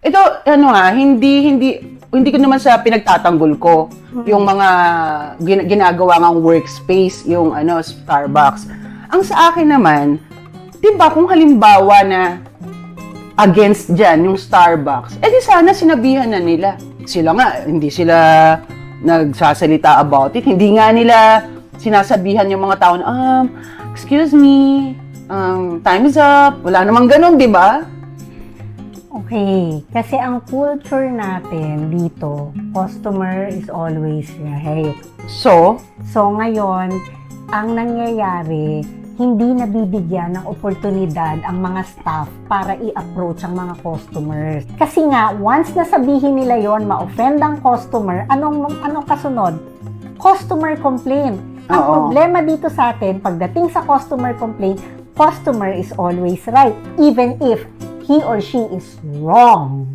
Ito, hindi ko naman sa pinagtatanggol ko yung mga ginagawa ngang workspace, yung Starbucks. Ang sa akin naman, 'di ba kung halimbawa na against dyan yung Starbucks, di sana sinabihan na nila. Sila nga, hindi sila nagsasalita about it. Hindi nga nila sinasabihan yung mga tao na, excuse me, time is up. Wala namang ganun, di ba? Okay, kasi ang culture natin dito, customer is always right. So Ngayon, ang nangyayari, hindi nabibigyan ng oportunidad ang mga staff para i-approach ang mga customers. Kasi nga, once nasabihin nila yon, ma-offend ang customer, anong kasunod? Customer complaint. Ang problema dito sa atin, pagdating sa customer complaint, customer is always right, even if he or she is wrong.